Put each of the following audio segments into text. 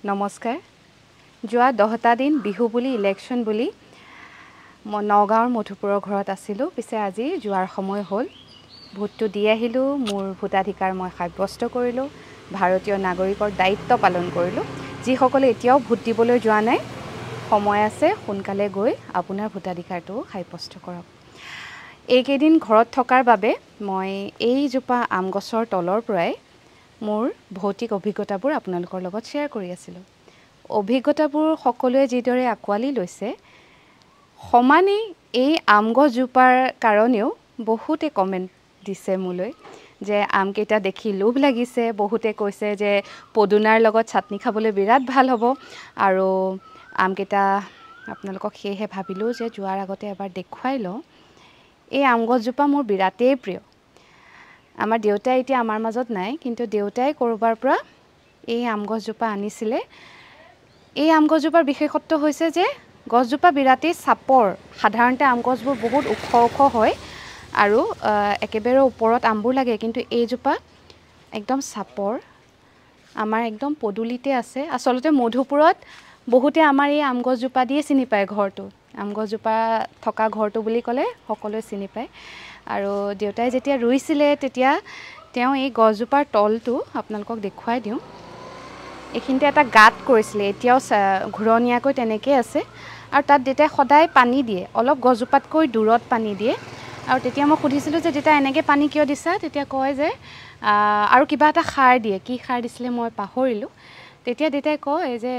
নমস্কাৰ যোৱা 10টা দিন বিহু বুলি ইলেকশ্যন বুলি মই নগাঁৱৰ মধুপুৰৰ ঘৰত আছিলোঁ পিছে আজি যোৱাৰ সময় হ'ল ভোটটো দি আহিলোঁ মোৰ ভোটাধিকাৰ মই সাব্যস্ত কৰিলোঁ ভাৰতীয় নাগৰিকৰ দায়িত্ব পালন কৰিলোঁ যিসকলে এতিয়াও ভোট দিবলৈ যোৱা নাই সময় আছে সোনকালে গৈ আপোনাৰ ভোটাধিকাৰটো সাব্যস্ত কৰক এইকেইদিন ঘৰত থকাৰ বাবে মই এই জোপা আম গছৰ তলৰ পৰাই মোৰ ভৌতিক অভিজ্ঞতাবোৰ আপোনালোকৰ লগত শ্বেয়াৰ কৰি আছিলোঁ অভিজ্ঞতাবোৰ সকলোৱে যিদৰে আকোৱালি লৈছে সমানেই এই আম গছজোপাৰ কাৰণেও বহুতে কমেণ্ট দিছে মোলৈ যে আম কেইটা দেখি লোভ লাগিছে বহুতে কৈছে যে পদুনাৰ লগত চাটনি খাবলৈ বিৰাট ভাল হ'ব আৰু আম কেইটা আপোনালোকক সেয়েহে ভাবিলোঁ যে যোৱাৰ আগতে এবাৰ দেখুৱাই লওঁ এই আম গছজোপা মোৰ বিৰাটেই প্ৰিয় আমাৰ দেউতাই এতিয়া আমাৰ মাজত নাই কিন্তু দেউতাই কৰবাৰ পৰা এই আম গছজোপা আনিছিলে এই আম গছজোপাৰ বিশেষত্ব হৈছে যে গছজোপা বিৰাটেই চাপৰ সাধাৰণতে আম গছবোৰ বহুত ওখ হয় আৰু একেবাৰে ওপৰত আমবোৰ লাগে কিন্তু এইজোপা একদম চাপৰ আমাৰ একদম পদুলিতে আছে আচলতে মধুপুৰত বহুতে আমাৰ এই আম গছজোপা দিয়ে চিনি পায় ঘৰটো আম গছজোপা থকা ঘৰটো বুলি ক'লে সকলোৱে চিনি পায় আৰু দেউতাই যেতিয়া ৰুইছিলে তেতিয়া তেওঁ এই গছজোপাৰ তলটো আপোনালোকক দেখুৱাই দিওঁ এইখিনিতে এটা গাঁত কৰিছিলে এতিয়াও ঘূৰণীয়াকৈ তেনেকৈ আছে আৰু তাত দেউতাই সদায় পানী দিয়ে অলপ গছজোপাতকৈ দূৰত পানী দিয়ে আৰু তেতিয়া মই সুধিছিলোঁ যে দেউতা এনেকৈ পানী কিয় দিছা তেতিয়া কয় যে আৰু কিবা এটা সাৰ দিয়ে কি সাৰ দিছিলে মই পাহৰিলোঁ তেতিয়া দেউতাই কয় যে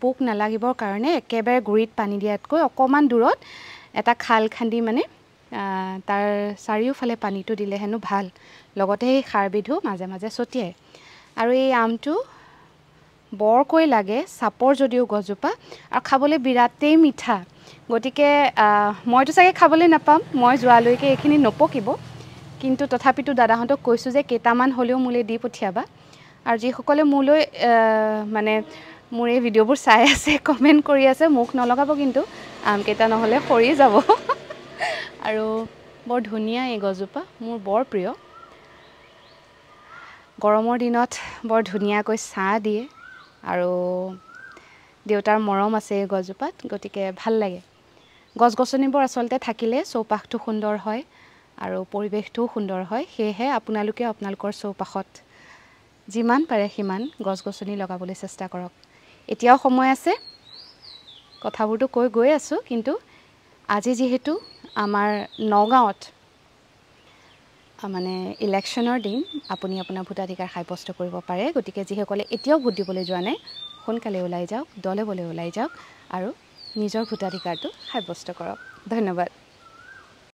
পোক নালাগিবৰ কাৰণে একেবাৰে গুৰিত পানী দিয়াতকৈ অকণমান দূৰত এটা খাল খান্দি মানে তাৰ চাৰিওফালে পানীটো দিলে হেনো ভাল লগতে সেই সাৰবিধো মাজে মাজে ছটিয়ায় আৰু এই আমটো বৰকৈ লাগে চাপৰ যদিও গছজোপা আৰু খাবলৈ বিৰাটেই মিঠা গতিকে মইতো চাগে খাবলৈ নাপাম মই যোৱালৈকে এইখিনি নপকিব কিন্তু তথাপিতো দাদাহঁতক কৈছোঁ যে কেইটামান হ'লেও মোলৈ দি পঠিয়াবা আৰু যিসকলে মোলৈ মানে মোৰ এই ভিডিঅ'বোৰ চাই আছে কমেণ্ট কৰি আছে মুখ নলগাব কিন্তু আমকেইটা নহ'লে সৰি যাব আৰু বৰ ধুনীয়া এই গছজোপা মোৰ বৰ প্ৰিয় গৰমৰ দিনত বৰ ধুনীয়াকৈ ছাঁ দিয়ে আৰু দেউতাৰ মৰম আছে এই গছজোপাত গতিকে ভাল লাগে গছ গছনিবোৰ আচলতে থাকিলে চৌপাশটো সুন্দৰ হয় আৰু পৰিৱেশটোও সুন্দৰ হয় সেয়েহে আপোনালোকে আপোনালোকৰ চৌপাশত যিমান পাৰে সিমান গছ গছনি লগাবলৈ চেষ্টা কৰক এতিয়াও সময় আছে কথাবোৰতো কৈ গৈ আছোঁ কিন্তু আজি যিহেতু আমাৰ নগাঁৱত মানে ইলেকশ্যনৰ দিন আপুনি আপোনাৰ ভোটাধিকাৰ সাব্যস্ত কৰিব পাৰে গতিকে যিসকলে এতিয়াও ভোট দিবলৈ যোৱা নাই সোনকালে ওলাই যাওক দলে বলে ওলাই যাওক আৰু নিজৰ ভোটাধিকাৰটো সাব্যস্ত কৰক ধন্যবাদ